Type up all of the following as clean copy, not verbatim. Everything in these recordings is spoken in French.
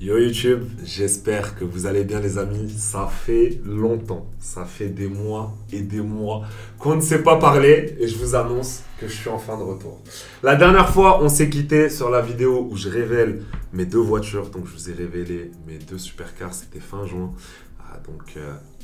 Yo YouTube, j'espère que vous allez bien les amis. Ça fait longtemps, ça fait des mois et des mois qu'on ne s'est pas parlé et je vous annonce que je suis enfin de retour. La dernière fois, on s'est quitté sur la vidéo où je révèle mes deux voitures. Donc je vous ai révélé mes deux supercars, c'était fin juin.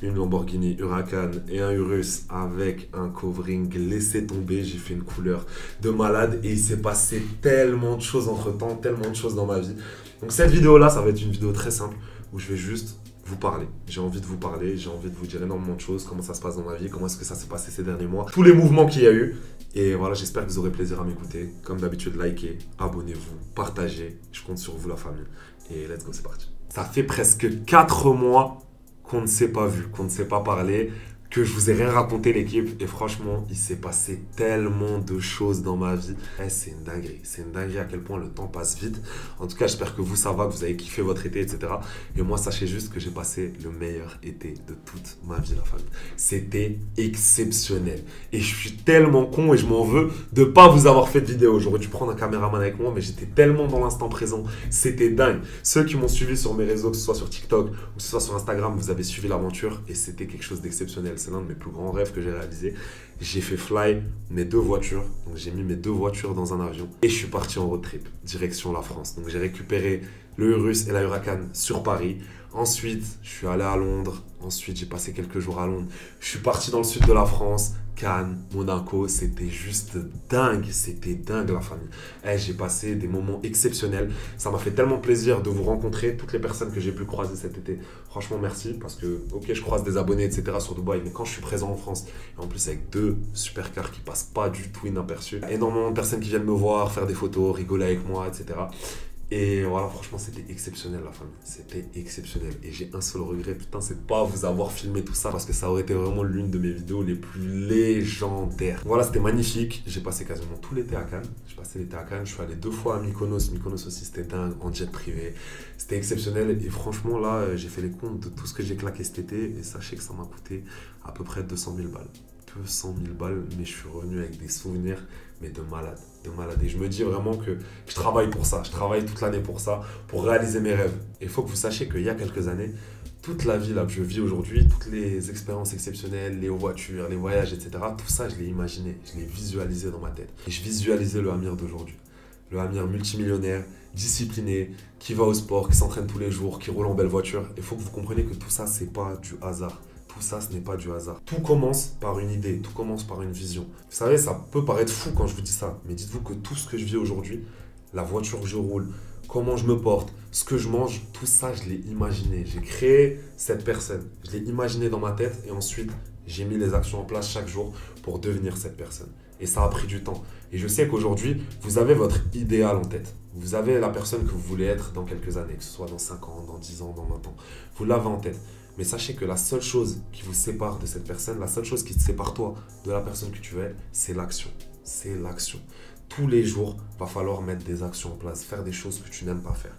Une Lamborghini Huracan et un Urus avec un covering laissé tomber. J'ai fait une couleur de malade et il s'est passé tellement de choses entre temps, tellement de choses dans ma vie. Donc cette vidéo là, ça va être une vidéo très simple où je vais juste vous parler. J'ai envie de vous parler, j'ai envie de vous dire énormément de choses, comment ça se passe dans ma vie, comment est-ce que ça s'est passé ces derniers mois, tous les mouvements qu'il y a eu. Et voilà, j'espère que vous aurez plaisir à m'écouter. Comme d'habitude, likez, abonnez-vous, partagez. Je compte sur vous la famille. Et let's go, c'est parti. Ça fait presque 4 mois qu'on ne s'est pas vu, qu'on ne s'est pas parlé, que je vous ai rien raconté l'équipe. Et franchement, il s'est passé tellement de choses dans ma vie. C'est une dinguerie. C'est une dinguerie à quel point le temps passe vite. En tout cas, j'espère que vous, ça va, que vous avez kiffé votre été, etc. Et moi, sachez juste que j'ai passé le meilleur été de toute ma vie, la famille. C'était exceptionnel. Et je suis tellement con et je m'en veux de ne pas vous avoir fait de vidéo. J'aurais dû prendre un caméraman avec moi, mais j'étais tellement dans l'instant présent. C'était dingue. Ceux qui m'ont suivi sur mes réseaux, que ce soit sur TikTok ou que ce soit sur Instagram, vous avez suivi l'aventure et c'était quelque chose d'exceptionnel. C'est l'un de mes plus grands rêves que j'ai réalisé. J'ai fait fly mes deux voitures. Donc j'ai mis mes deux voitures dans un avion et je suis parti en road trip, direction la France. Donc j'ai récupéré le Urus et la Huracan sur Paris. Ensuite, je suis allé à Londres. Ensuite, j'ai passé quelques jours à Londres. Je suis parti dans le sud de la France, Cannes, Monaco. C'était juste dingue. C'était dingue, la famille. J'ai passé des moments exceptionnels. Ça m'a fait tellement plaisir de vous rencontrer, toutes les personnes que j'ai pu croiser cet été. Franchement, merci parce que, ok, je croise des abonnés, etc. sur Dubaï, mais quand je suis présent en France, et en plus avec deux supercars qui passent pas du tout inaperçus, énormément de personnes qui viennent me voir, faire des photos, rigoler avec moi, etc. Et voilà, franchement, c'était exceptionnel, la famille. C'était exceptionnel. Et j'ai un seul regret, putain, c'est de pas vous avoir filmé tout ça parce que ça aurait été vraiment l'une de mes vidéos les plus légendaires. Voilà, c'était magnifique. J'ai passé quasiment tout l'été à Cannes. J'ai passé l'été à Cannes. Je suis allé 2 fois à Mykonos. Mykonos aussi, c'était dingue, en jet privé. C'était exceptionnel. Et franchement, là, j'ai fait les comptes de tout ce que j'ai claqué cet été. Et sachez que ça m'a coûté à peu près 200 000 balles. 200 000 balles, mais je suis revenu avec des souvenirs, mais de malade, de malade. Et je me dis vraiment que je travaille pour ça, je travaille toute l'année pour ça, pour réaliser mes rêves. Et il faut que vous sachiez qu'il y a quelques années, toute la vie là, que je vis aujourd'hui, toutes les expériences exceptionnelles, les voitures, les voyages, etc., tout ça, je l'ai imaginé, je l'ai visualisé dans ma tête. Et je visualisais le Amir d'aujourd'hui. Le Amir multimillionnaire, discipliné, qui va au sport, qui s'entraîne tous les jours, qui roule en belle voiture. Il faut que vous compreniez que tout ça, c'est pas du hasard. Tout ça, ce n'est pas du hasard. Tout commence par une idée, tout commence par une vision. Vous savez, ça peut paraître fou quand je vous dis ça, mais dites-vous que tout ce que je vis aujourd'hui, la voiture que je roule, comment je me porte, ce que je mange, tout ça, je l'ai imaginé. J'ai créé cette personne. Je l'ai imaginé dans ma tête et ensuite, j'ai mis les actions en place chaque jour pour devenir cette personne. Et ça a pris du temps. Et je sais qu'aujourd'hui, vous avez votre idéal en tête. Vous avez la personne que vous voulez être dans quelques années, que ce soit dans 5 ans, dans 10 ans, dans 20 ans. Vous l'avez en tête. Mais sachez que la seule chose qui vous sépare de cette personne, la seule chose qui te sépare toi de la personne que tu es, c'est l'action. C'est l'action. Tous les jours, il va falloir mettre des actions en place, faire des choses que tu n'aimes pas faire.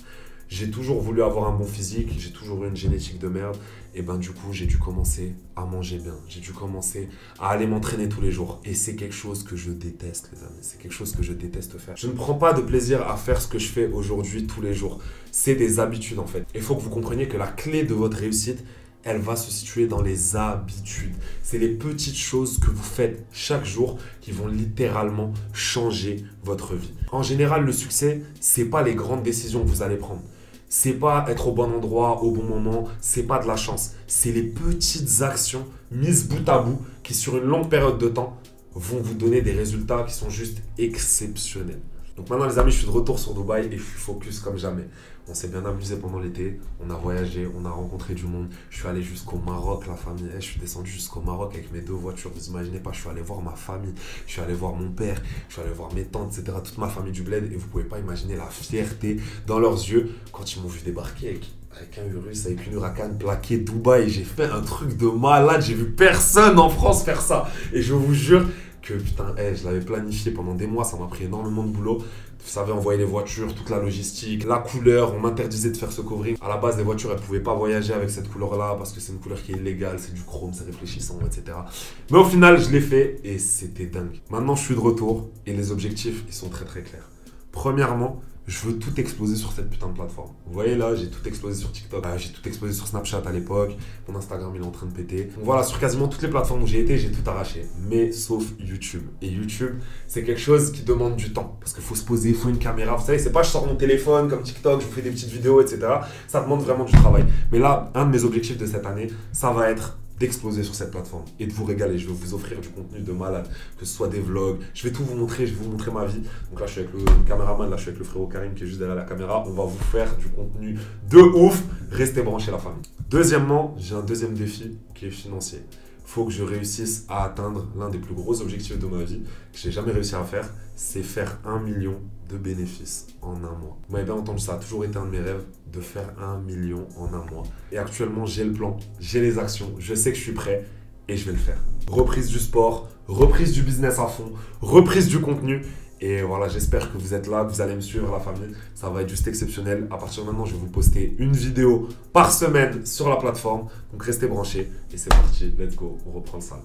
J'ai toujours voulu avoir un bon physique, j'ai toujours eu une génétique de merde. Et ben du coup, j'ai dû commencer à manger bien. J'ai dû commencer à aller m'entraîner tous les jours. Et c'est quelque chose que je déteste, les amis. C'est quelque chose que je déteste faire. Je ne prends pas de plaisir à faire ce que je fais aujourd'hui tous les jours. C'est des habitudes en fait. Il faut que vous compreniez que la clé de votre réussite, elle va se situer dans les habitudes. C'est les petites choses que vous faites chaque jour qui vont littéralement changer votre vie. En général, le succès, c'est pas les grandes décisions que vous allez prendre. C'est pas être au bon endroit, au bon moment, c'est pas de la chance. C'est les petites actions mises bout à bout qui, sur une longue période de temps, vont vous donner des résultats qui sont juste exceptionnels. Donc maintenant les amis, je suis de retour sur Dubaï et je suis focus comme jamais. On s'est bien amusé pendant l'été, on a voyagé, on a rencontré du monde. Je suis allé jusqu'au Maroc, la famille. Je suis descendu jusqu'au Maroc avec mes deux voitures, vous imaginez pas. Je suis allé voir ma famille, je suis allé voir mon père, je suis allé voir mes tantes, etc. Toute ma famille du bled et vous pouvez pas imaginer la fierté dans leurs yeux quand ils m'ont vu débarquer avec un Urus, avec une Huracan plaquée Dubaï. J'ai fait un truc de malade, j'ai vu personne en France faire ça. Et je vous jure que putain, je l'avais planifié pendant des mois, ça m'a pris énormément de boulot. Vous savez, envoyer les voitures, toute la logistique, la couleur, on m'interdisait de faire ce covering. À la base, les voitures, elles ne pouvaient pas voyager avec cette couleur-là parce que c'est une couleur qui est illégale, c'est du chrome, c'est réfléchissant, etc. Mais au final, je l'ai fait et c'était dingue. Maintenant, je suis de retour et les objectifs, ils sont très très clairs. Premièrement, je veux tout exploser sur cette putain de plateforme. Vous voyez là, j'ai tout explosé sur TikTok, j'ai tout explosé sur Snapchat à l'époque, mon Instagram il est en train de péter. Donc voilà, sur quasiment toutes les plateformes où j'ai été, j'ai tout arraché. Mais sauf YouTube. Et YouTube, c'est quelque chose qui demande du temps. Parce qu'il faut se poser, il faut une caméra. Vous savez, c'est pas je sors mon téléphone comme TikTok, je vous fais des petites vidéos, etc. Ça demande vraiment du travail. Mais là, un de mes objectifs de cette année, ça va être d'exploser sur cette plateforme et de vous régaler. Je vais vous offrir du contenu de malade, que ce soit des vlogs, je vais tout vous montrer, je vais vous montrer ma vie. Donc là je suis avec le caméraman, là je suis avec le frérot Karim qui est juste derrière la caméra. On va vous faire du contenu de ouf. Restez branchés la famille. Deuxièmement, j'ai un deuxième défi qui est financier. Faut que je réussisse à atteindre l'un des plus gros objectifs de ma vie que j'ai jamais réussi à faire, c'est faire 1 million de bénéfices en un mois. Vous m'avez bien entendu, ça a toujours été un de mes rêves de faire 1 million en un mois. Et actuellement, j'ai le plan, j'ai les actions, je sais que je suis prêt et je vais le faire. Reprise du sport, reprise du business à fond, reprise du contenu. Et voilà, j'espère que vous êtes là, que vous allez me suivre, la famille. Ça va être juste exceptionnel. À partir de maintenant, je vais vous poster une vidéo par semaine sur la plateforme. Donc restez branchés et c'est parti. Let's go, on reprend le salle.